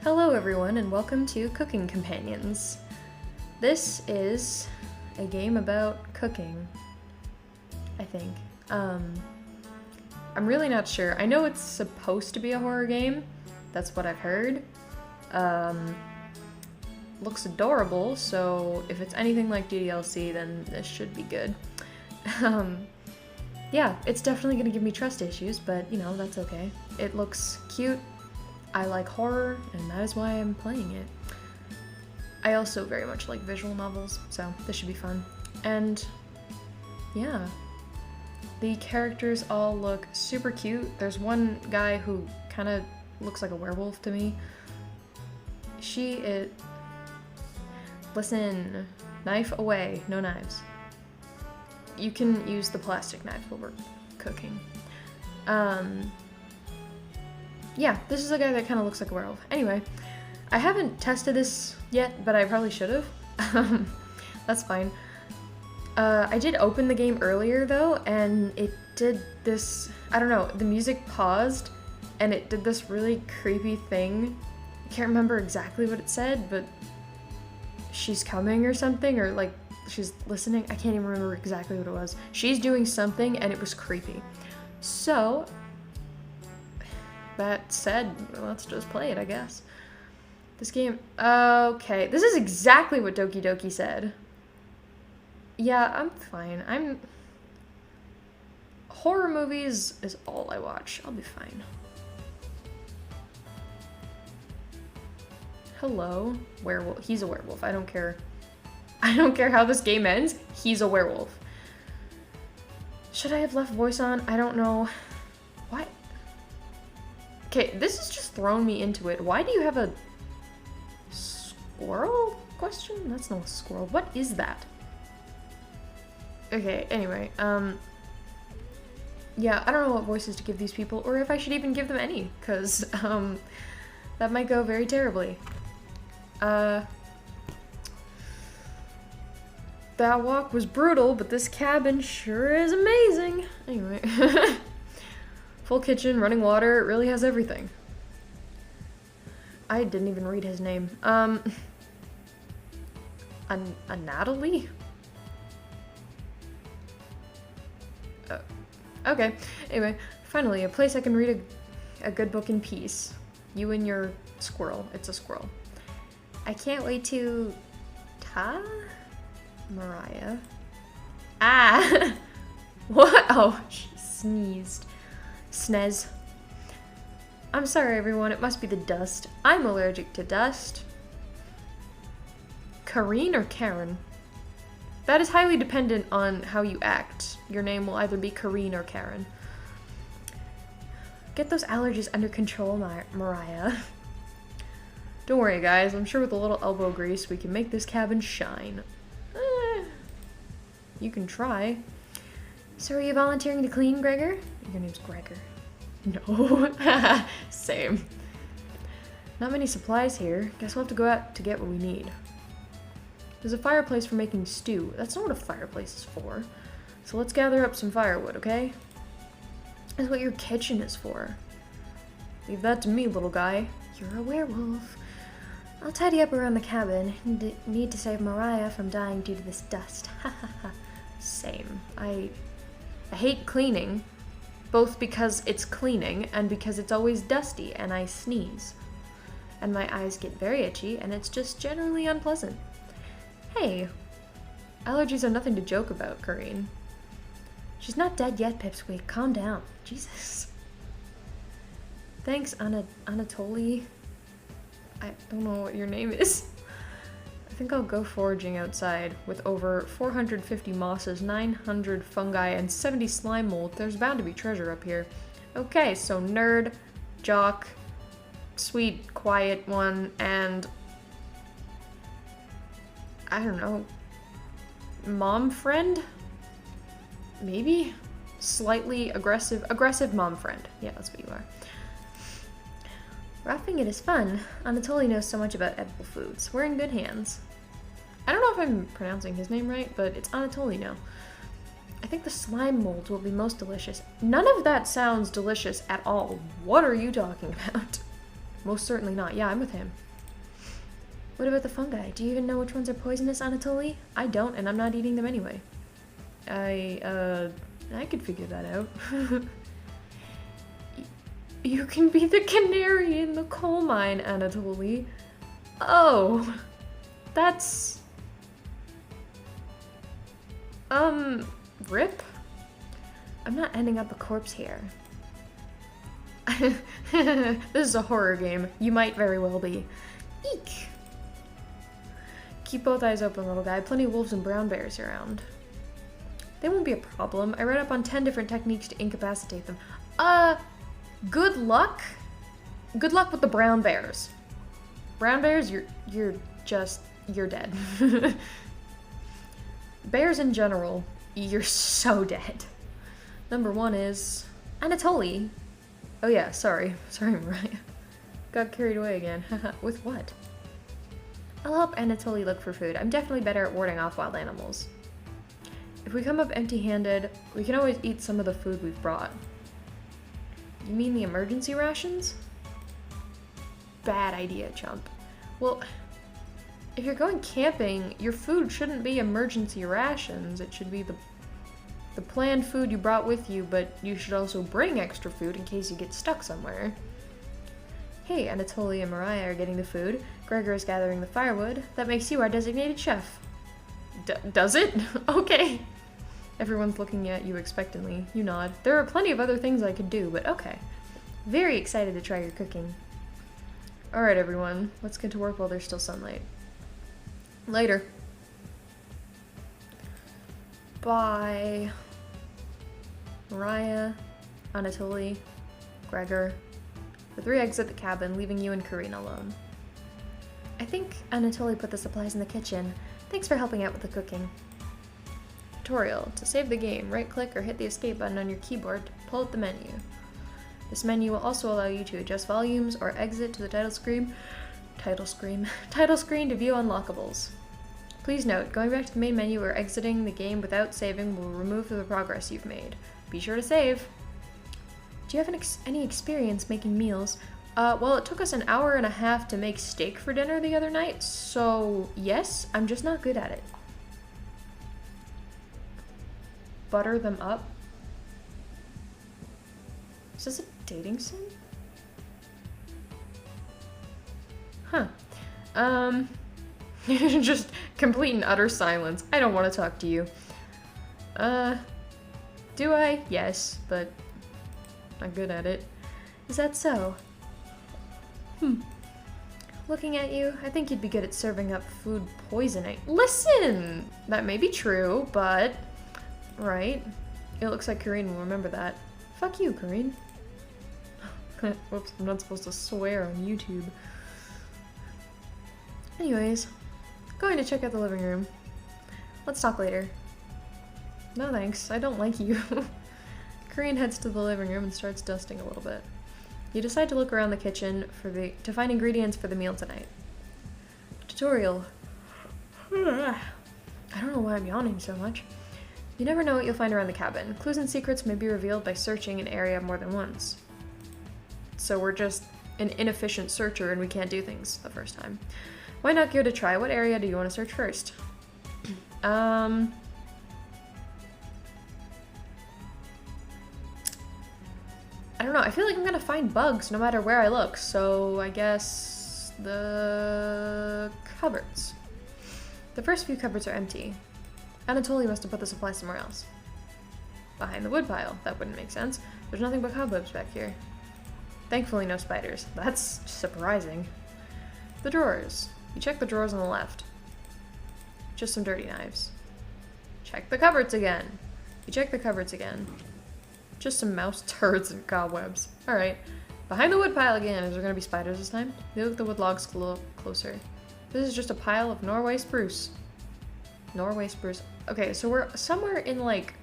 Hello everyone and welcome to Cooking Companions. This is a game about cooking, I think. I'm really not sure. I know it's supposed to be a horror game. That's what I've heard. Looks adorable, so if it's anything like DDLC, then this should be good. Yeah, it's definitely gonna give me trust issues, but you know, that's okay. It looks cute. I like horror, and that is why I'm playing it. I also very much like visual novels, so this should be fun. And yeah, the characters all look super cute. There's one guy who kind of looks like a werewolf to me. Listen, knife away, no knives. You can use the plastic knife while we're cooking. Yeah, this is a guy that kind of looks like a werewolf. Anyway, I haven't tested this yet, but I probably should have. That's fine. I did open the game earlier though, and it did this, I don't know, the music paused, and it did this really creepy thing. I can't remember exactly what it said, but she's coming or something, or like she's listening. I can't even remember exactly what it was. She's doing something, and it was creepy. So that said, let's just play it, I guess. This game, okay, this is exactly what Doki Doki said. Yeah, I'm fine. Horror movies is all I watch. I'll be fine. Hello, werewolf. He's a werewolf. I don't care. I don't care how this game ends. He's a werewolf. Should I have left voice on? I don't know. What? Okay, this has just thrown me into it. Why do you have a squirrel? Question? That's not a squirrel. What is that? Okay, anyway, yeah, I don't know what voices to give these people, or if I should even give them any, because, that might go very terribly. That walk was brutal, but this cabin sure is amazing. Anyway. Full kitchen, running water, it really has everything. I didn't even read his name. A Natalie? Okay, anyway, finally, a place I can read a good book in peace. You and your squirrel. It's a squirrel. I can't wait to... Mariah? Ah! What? Oh, she sneezed. Snez. I'm sorry, everyone. It must be the dust. I'm allergic to dust. Kareen or Karen? That is highly dependent on how you act. Your name will either be Kareen or Karen. Get those allergies under control, Mariah. Don't worry, guys. I'm sure with a little elbow grease, we can make this cabin shine. You can try. So are you volunteering to clean, Gregor? Your name's Gregor. No. Same. Not many supplies here. Guess we'll have to go out to get what we need. There's a fireplace for making stew. That's not what a fireplace is for. So let's gather up some firewood, okay? That's what your kitchen is for. Leave that to me, little guy. You're a werewolf. I'll tidy up around the cabin. Need to save Mariah from dying due to this dust. Ha ha ha. Same. I hate cleaning, both because it's cleaning and because it's always dusty and I sneeze. And my eyes get very itchy and it's just generally unpleasant. Hey, allergies are nothing to joke about, Kareen. She's not dead yet, Pipsqueak. Calm down. Jesus. Thanks, Anatoly. I don't know what your name is. I think I'll go foraging outside. With over 450 mosses, 900 fungi, and 70 slime mold, there's bound to be treasure up here. Okay, so nerd, jock, sweet, quiet one, and... I don't know. Mom friend? Maybe? Slightly aggressive mom friend. Yeah, that's what you are. Roughing it is fun. Anatoly knows so much about edible foods. We're in good hands. I don't know if I'm pronouncing his name right, but it's Anatoly now. I think the slime mold will be most delicious. None of that sounds delicious at all. What are you talking about? most certainly not. Yeah, I'm with him. What about the fungi? Do you even know which ones are poisonous, Anatoly? I don't, and I'm not eating them anyway. I could figure that out. You can be the canary in the coal mine, Anatoly. Oh, that's... Rip? I'm not ending up a corpse here. This is a horror game. You might very well be. Eek! Keep both eyes open, little guy. Plenty of wolves and brown bears around. They won't be a problem. I read up on 10 different techniques to incapacitate them. Good luck? Good luck with the brown bears. Brown bears, you're dead. Bears in general, you're so dead. Number 1 is Anatoly. Oh yeah, sorry, Mariah. Got carried away again. With what? I'll help Anatoly look for food. I'm definitely better at warding off wild animals. If we come up empty-handed, we can always eat some of the food we've brought. You mean the emergency rations? Bad idea, chump. Well, if you're going camping, your food shouldn't be emergency rations. It should be the planned food you brought with you, but you should also bring extra food in case you get stuck somewhere. Hey, Anatoly and Mariah are getting the food. Gregor is gathering the firewood. That makes you our designated chef. Does it? Okay. Everyone's looking at you expectantly. You nod. There are plenty of other things I could do, but okay. Very excited to try your cooking. Alright, everyone. Let's get to work while there's still sunlight. Later. Bye. Mariah, Anatoly, Gregor. The 3 exit the cabin, leaving you and Karina alone. I think Anatoly put the supplies in the kitchen. Thanks for helping out with the cooking. Tutorial. To save the game, right-click or hit the escape button on your keyboard to pull up the menu. This menu will also allow you to adjust volumes or exit to the title screen to view unlockables. Please note, going back to the main menu or exiting the game without saving will remove the progress you've made. Be sure to save. Do you have any experience making meals? Well, it took us an hour and a half to make steak for dinner the other night, so yes, I'm just not good at it. Butter them up? Is this a dating sim? Huh. Just complete and utter silence. I don't want to talk to you. Do I? Yes, but not good at it. Is that so? Looking at you, I think you'd be good at serving up food poisoning. Listen! That may be true, but... Right. It looks like Karine will remember that. Fuck you, Karine. Whoops, I'm not supposed to swear on YouTube. Anyways, going to check out the living room. Let's talk later. No thanks, I don't like you. Karine heads to the living room and starts dusting a little bit. You decide to look around the kitchen to find ingredients for the meal tonight. Tutorial. I don't know why I'm yawning so much. You never know what you'll find around the cabin. Clues and secrets may be revealed by searching an area more than once. So we're just an inefficient searcher and we can't do things the first time. Why not give it a try? What area do you want to search first? I don't know. I feel like I'm gonna find bugs no matter where I look, so I guess the cupboards. The first few cupboards are empty. Anatoly must have put the supply somewhere else. Behind the woodpile. That wouldn't make sense. There's nothing but cobwebs back here. Thankfully no spiders. That's surprising. The drawers. You check the drawers on the left. Just some dirty knives. Check the cupboards again. You check the cupboards again. Just some mouse turds and cobwebs. Alright. Behind the woodpile again. Is there gonna be spiders this time? You look at the wood logs a little closer. This is just a pile of Norway spruce. Norway spruce. Okay, so we're somewhere in like...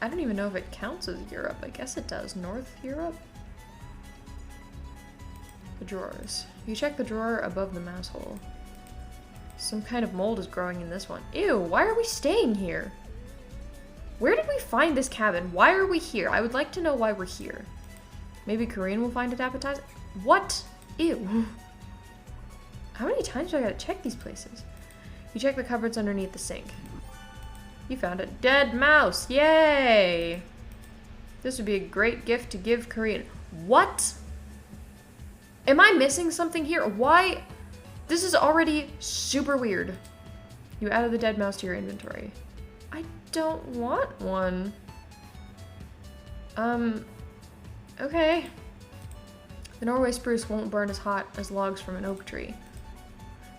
I don't even know if it counts as Europe. I guess it does. North Europe? The drawers. You check the drawer above the mouse hole. Some kind of mold is growing in this one. Ew, why are we staying here? Where did we find this cabin? Why are we here? I would like to know why we're here. Maybe Korean will find it appetizing. What? Ew. How many times do I gotta check these places? You check the cupboards underneath the sink. You found a dead mouse. Yay! This would be a great gift to give Korean. What? Am I missing something here? Why? This is already super weird. You added the dead mouse to your inventory. I don't want one. Okay. The Norway spruce won't burn as hot as logs from an oak tree.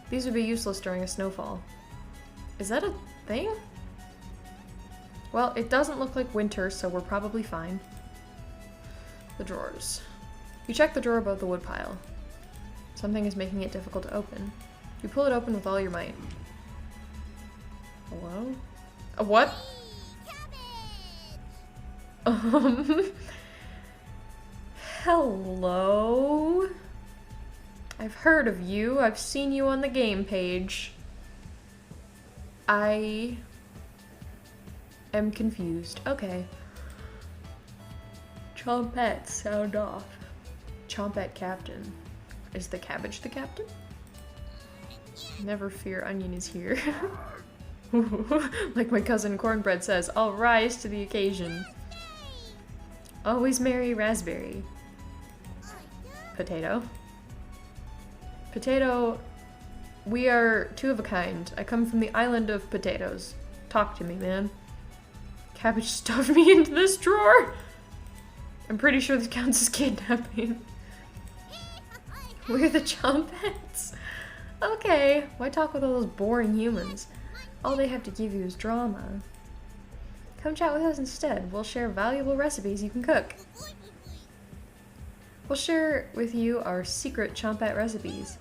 These would be useless during a snowfall. Is that a thing? Well, it doesn't look like winter, so we're probably fine. The drawers. You check the drawer above the woodpile. Something is making it difficult to open. You pull it open with all your might. Hello? A what? Hello? I've heard of you. I've seen you on the game page. I am confused. Okay. Chompette, sound off. Chompette captain. Is the cabbage the captain? Never fear, onion is here. Like my cousin Cornbread says, I'll rise to the occasion. Always merry raspberry. Potato. Potato, we are two of a kind. I come from the island of potatoes. Talk to me, man. Cabbage stuffed me into this drawer. I'm pretty sure this counts as kidnapping. We're the Chompettes. Okay, why talk with all those boring humans? All they have to give you is drama. Come chat with us instead. We'll share valuable recipes you can cook. We'll share with you our secret Chompette recipes.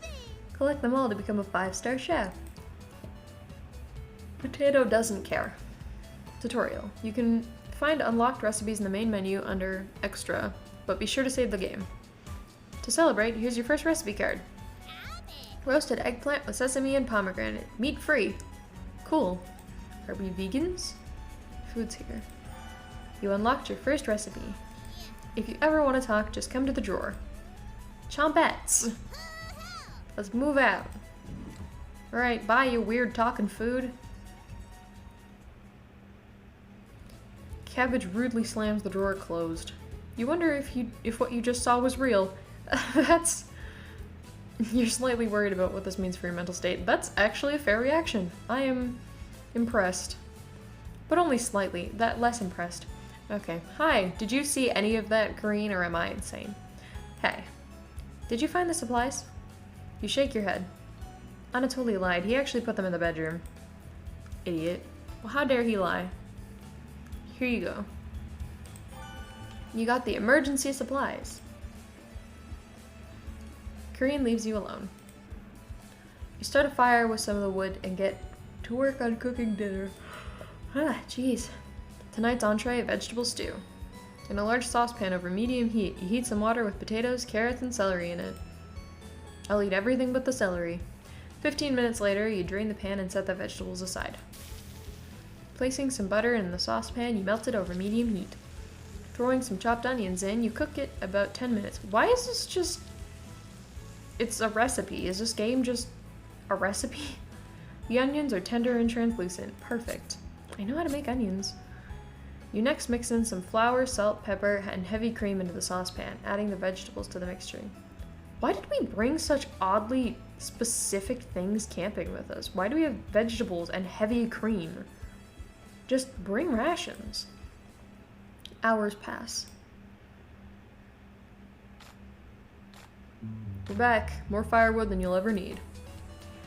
Collect them all to become a 5-star chef. Potato doesn't care. Tutorial. You can find unlocked recipes in the main menu under Extra, but be sure to save the game. To celebrate, here's your first recipe card. Roasted eggplant with sesame and pomegranate. Meat free. Cool. Are we vegans? Food's here. You unlocked your first recipe. If you ever want to talk, just come to the drawer. Chompettes! Let's move out. Alright, bye you weird talking food. Cabbage rudely slams the drawer closed. You wonder if what you just saw was real. That's... You're slightly worried about what this means for your mental state. That's actually a fair reaction. I am impressed. But only slightly. Less impressed. Okay. Hi, did you see any of that, Kareen, or am I insane? Hey. Did you find the supplies? You shake your head. Anatoly lied. He actually put them in the bedroom. Idiot. Well, how dare he lie? Here you go. You got the emergency supplies. Korean leaves you alone. You start a fire with some of the wood and get to work on cooking dinner. Ah, jeez. Tonight's entree, vegetable stew. In a large saucepan over medium heat, you heat some water with potatoes, carrots, and celery in it. I'll eat everything but the celery. 15 minutes later, you drain the pan and set the vegetables aside. Placing some butter in the saucepan, you melt it over medium heat. Throwing some chopped onions in, you cook it about 10 minutes. Why is this just... It's a recipe. Is this game just a recipe? The onions are tender and translucent. Perfect. I know how to make onions. You next mix in some flour, salt, pepper, and heavy cream into the saucepan, adding the vegetables to the mixture. Why did we bring such oddly specific things camping with us? Why do we have vegetables and heavy cream? Just bring rations. Hours pass. We're back. More firewood than you'll ever need.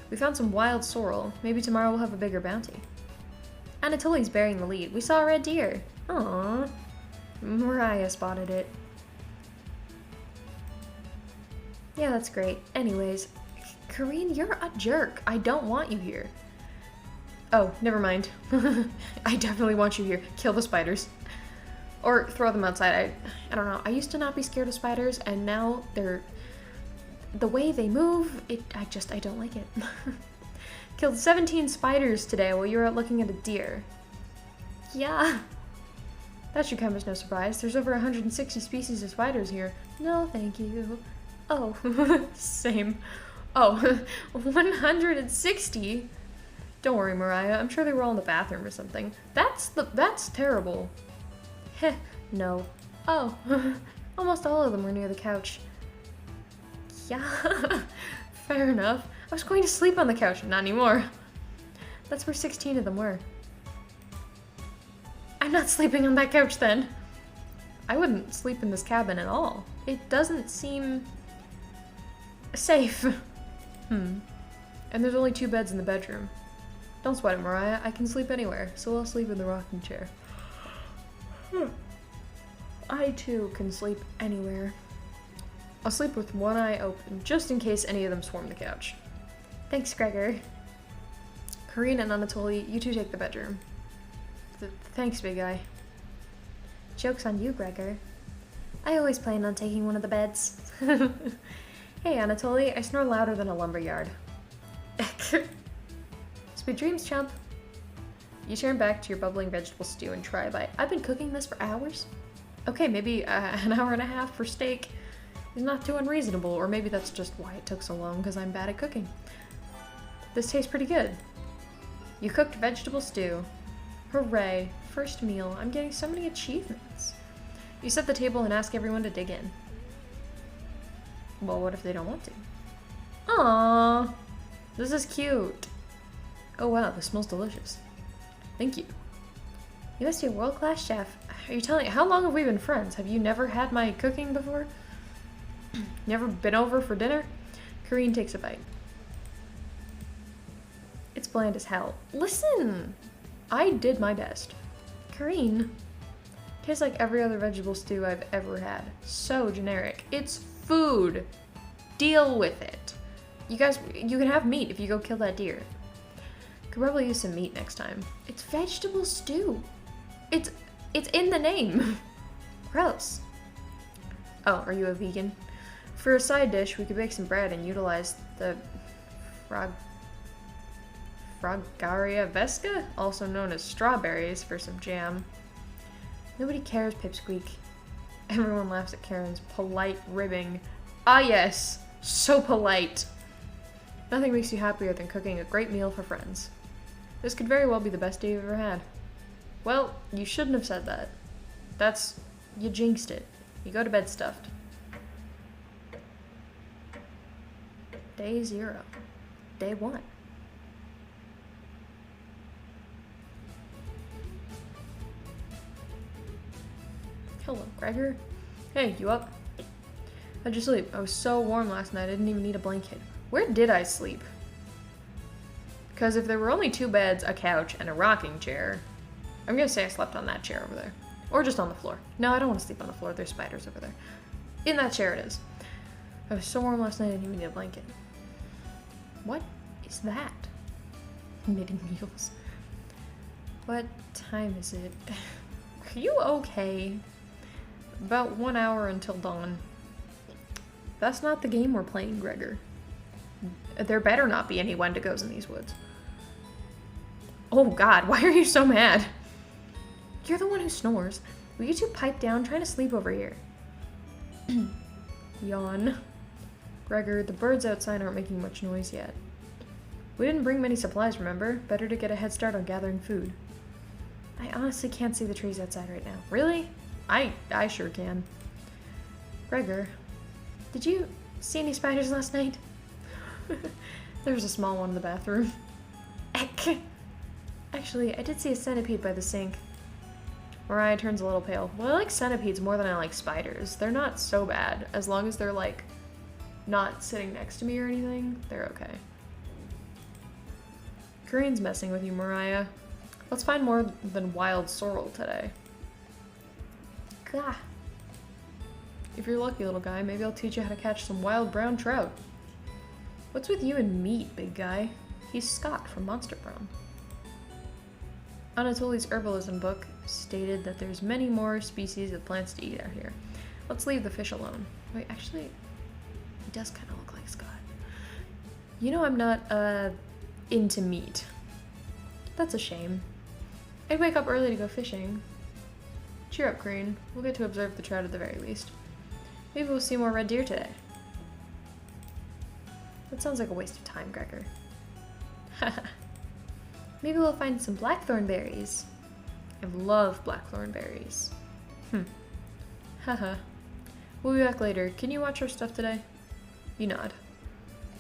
We found some wild sorrel. Maybe tomorrow we'll have a bigger bounty. Anatoly's bearing the lead. We saw a red deer. Aww. Mariah spotted it. Yeah, that's great. Anyways, Kareen, you're a jerk. I don't want you here. Oh, never mind. I definitely want you here. Kill the spiders. Or throw them outside. I don't know. I used to not be scared of spiders, and now they're... The way they move, I don't like it. Killed 17 spiders today while you were out looking at a deer. Yeah. That should come as no surprise. There's over 160 species of spiders here. No, thank you. Oh, same. Oh, 160? Don't worry, Mariah. I'm sure they were all in the bathroom or something. That's terrible. Heh, no. Oh, almost all of them were near the couch. Yeah, fair enough. I was going to sleep on the couch, not anymore. That's where 16 of them were. I'm not sleeping on that couch then. I wouldn't sleep in this cabin at all. It doesn't seem safe. And there's only 2 beds in the bedroom. Don't sweat it, Mariah. I can sleep anywhere, so I'll sleep in the rocking chair. I too can sleep anywhere. I'll sleep with one eye open, just in case any of them swarm the couch. Thanks, Gregor. Karina and Anatoly, you two take the bedroom. Thanks, big guy. Joke's on you, Gregor. I always plan on taking one of the beds. Hey, Anatoly, I snore louder than a lumberyard. Sweet dreams, chump. You turn back to your bubbling vegetable stew and try a bite. I've been cooking this for hours. Okay, maybe an hour and a half for steak is not too unreasonable, or maybe that's just why it took so long, because I'm bad at cooking. This tastes pretty good. You cooked vegetable stew. Hooray, first meal. I'm getting so many achievements. You set the table and ask everyone to dig in. Well, what if they don't want to? Aww, this is cute. Oh wow, this smells delicious. Thank you. You must be a world-class chef. Are you telling me, how long have we been friends? Have you never had my cooking before? Never been over for dinner? Karine takes a bite. It's bland as hell. Listen! I did my best. Karine. Tastes like every other vegetable stew I've ever had. So generic. It's food. Deal with it. You guys, you can have meat if you go kill that deer. Could probably use some meat next time. It's vegetable stew. It's in the name. Gross. Oh, are you a vegan? For a side dish, we could bake some bread and utilize the Fragaria vesca, also known as strawberries, for some jam. Nobody cares, Pipsqueak. Everyone laughs at Karen's polite ribbing. Ah yes, so polite. Nothing makes you happier than cooking a great meal for friends. This could very well be the best day you've ever had. Well, you shouldn't have said that. You jinxed it. You go to bed stuffed. Day 0. Day 1. Hello, Gregor. Hey, you up? How'd you sleep? I was so warm last night I didn't even need a blanket. Where did I sleep? Because if there were only 2 beds, a couch, and a rocking chair, I'm gonna say I slept on that chair over there. Or just on the floor. No, I don't want to sleep on the floor. There's spiders over there. In that chair it is. I was so warm last night I didn't even need a blanket. What is that? Knitting needles. What time is it? Are you okay? About 1 hour until dawn. That's not the game we're playing, Gregor. There better not be any Wendigos in these woods. Oh god, why are you so mad? You're the one who snores. Will you two pipe down? Trying to sleep over here. Yawn. Gregor, the birds outside aren't making much noise yet. We didn't bring many supplies, remember? Better to get a head start on gathering food. I honestly can't see the trees outside right now. Really? I sure can. Gregor, did you see any spiders last night? There was a small one in the bathroom. Eck. Actually, I did see a centipede by the sink. Mariah turns a little pale. Well, I like centipedes more than I like spiders. They're not so bad. As long as they're, like, not sitting next to me or anything, they're okay. Karine's messing with you, Mariah. Let's find more than wild sorrel today. Gah. If you're lucky, little guy, maybe I'll teach you how to catch some wild brown trout. What's with you and meat, big guy? He's Scott from Monster Prom. Anatoly's herbalism book stated that there's many more species of plants to eat out here. Let's leave the fish alone. Wait, actually, he does kind of look like Scott. You know I'm not, into meat. That's a shame. I'd wake up early to go fishing. Cheer up, Green. We'll get to observe the trout at the very least. Maybe we'll see more red deer today. That sounds like a waste of time, Gregor. Haha. Maybe we'll find some blackthorn berries. I love blackthorn berries. Haha. We'll be back later. Can you watch our stuff today? You nod.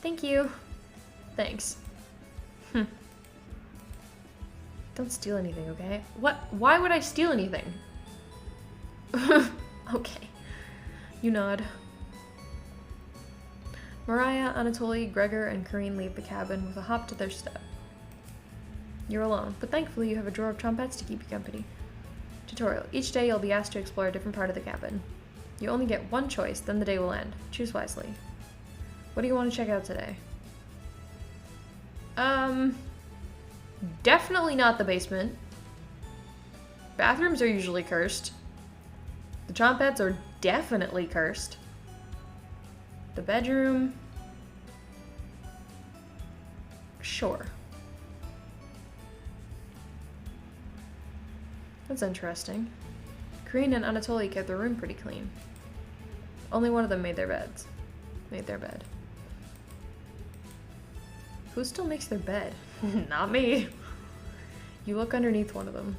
Thank you. Thanks. Don't steal anything, okay? What? Why would I steal anything? Okay. You nod. Mariah, Anatoly, Gregor, and Karine leave the cabin with a hop to their step. You're alone, but thankfully you have a drawer of trumpets to keep you company. Tutorial. Each day you'll be asked to explore a different part of the cabin. You only get one choice, then the day will end. Choose wisely. What do you want to check out today? Definitely not the basement. Bathrooms are usually cursed. The trumpets are definitely cursed. The bedroom... Sure. That's interesting. Karine and Anatoly kept their room pretty clean. Only one of them made their bed. Who still makes their bed? Not me. You look underneath one of them.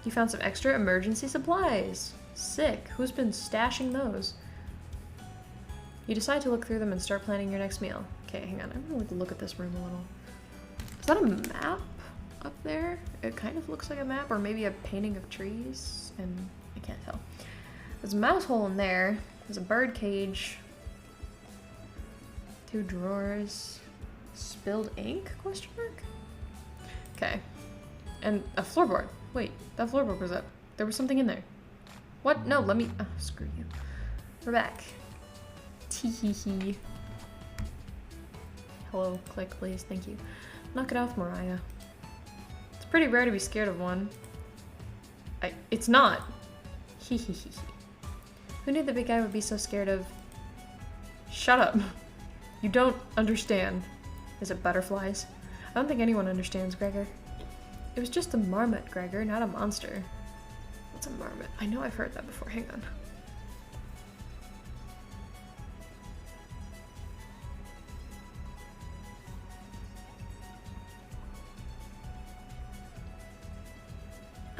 You found some extra emergency supplies. Sick. Who's been stashing those? You decide to look through them and start planning your next meal. Okay, hang on. I'm gonna look at this room a little. Is that a map up there? It kind of looks like a map, or maybe a painting of trees, and I can't tell. There's a mouse hole in there. There's a bird cage. 2 drawers. Spilled ink? Question mark? Okay. And a floorboard. Wait, that floorboard was up. There was something in there. What? No, let me... Oh, screw you. We're back. Tee-hee-hee. Hello, click, please. Thank you. Knock it off, Mariah. It's pretty rare to be scared of one. It's not. Hee-hee-hee. Who knew the big guy would be so scared of... Shut up. You don't understand. Is it butterflies? I don't think anyone understands, Gregor. It was just a marmot, Gregor, not a monster. What's a marmot? I know I've heard that before. Hang on.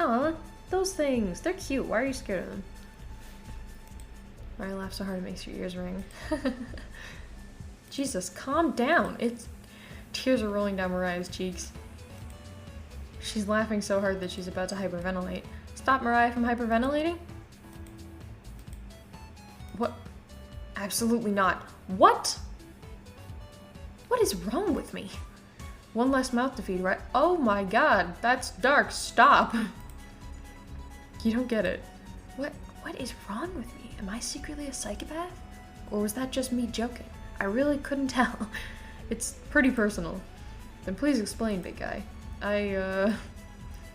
Aw, those things. They're cute. Why are you scared of them? Mariah laughs so hard it makes your ears ring. Jesus, calm down. Tears are rolling down Mariah's cheeks. She's laughing so hard that she's about to hyperventilate. Stop Mariah from hyperventilating? What? Absolutely not. What? What is wrong with me? One less mouth to feed, right? Oh my god, that's dark. Stop. You don't get it. What is wrong with me? Am I secretly a psychopath? Or was that just me joking? I really couldn't tell. It's pretty personal. Then please explain, big guy.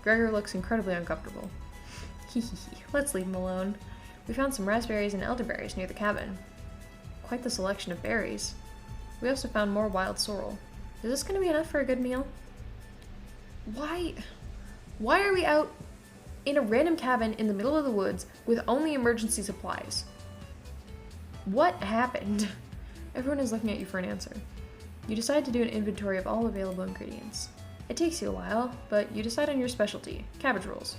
Gregor looks incredibly uncomfortable. Hehehe. Let's leave him alone. We found some raspberries and elderberries near the cabin. Quite the selection of berries. We also found more wild sorrel. Is this gonna be enough for a good meal? Why are we out in a random cabin in the middle of the woods with only emergency supplies? What happened? Everyone is looking at you for an answer. You decide to do an inventory of all available ingredients. It takes you a while, but you decide on your specialty, cabbage rolls.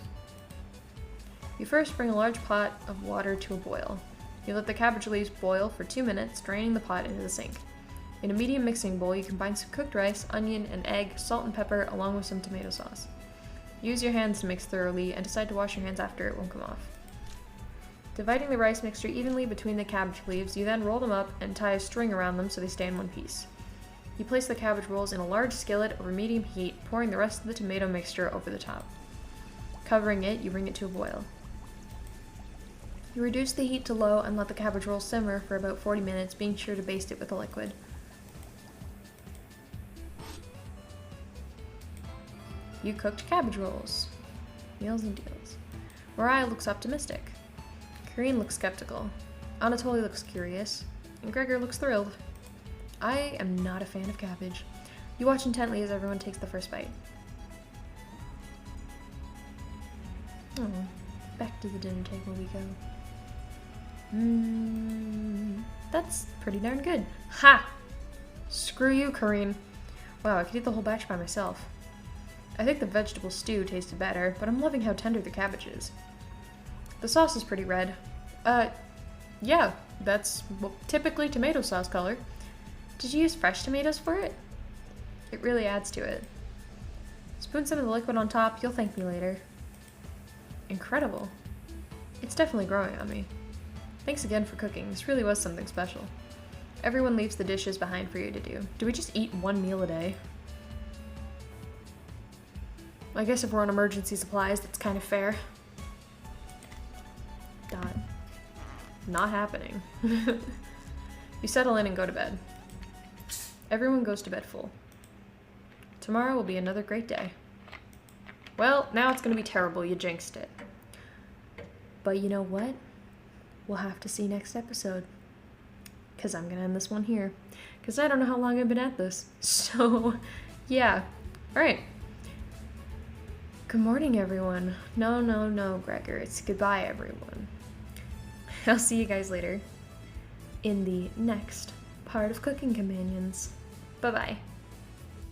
You first bring a large pot of water to a boil. You let the cabbage leaves boil for 2 minutes, draining the pot into the sink. In a medium mixing bowl, you combine some cooked rice, onion, an egg, salt and pepper, along with some tomato sauce. Use your hands to mix thoroughly, and decide to wash your hands after it won't come off. Dividing the rice mixture evenly between the cabbage leaves, you then roll them up and tie a string around them so they stay in one piece. You place the cabbage rolls in a large skillet over medium heat, pouring the rest of the tomato mixture over the top. Covering it, you bring it to a boil. You reduce the heat to low and let the cabbage rolls simmer for about 40 minutes, being sure to baste it with a liquid. You cooked cabbage rolls. Meals and deals. Mariah looks optimistic. Karine looks skeptical. Anatoly looks curious. And Gregor looks thrilled. I am not a fan of cabbage. You watch intently as everyone takes the first bite. back to the dinner table we go. That's pretty darn good. Ha! Screw you, Kareen. Wow, I could eat the whole batch by myself. I think the vegetable stew tasted better, but I'm loving how tender the cabbage is. The sauce is pretty red. Yeah, that's typically tomato sauce color. Did you use fresh tomatoes for it? It really adds to it. Spoon some of the liquid on top, you'll thank me later. Incredible. It's definitely growing on me. Thanks again for cooking, this really was something special. Everyone leaves the dishes behind for you to do. Do we just eat one meal a day? I guess if we're on emergency supplies, that's kind of fair. Dot. Not happening. You settle in and go to bed. Everyone goes to bed full. Tomorrow will be another great day. Well, now it's gonna be terrible, you jinxed it. But you know what? We'll have to see next episode. Because I'm gonna end this one here. Because I don't know how long I've been at this. So, yeah. Alright. Good morning, everyone. No, Gregor. It's goodbye, everyone. I'll see you guys later in the next part of Cooking Companions. Bye-bye.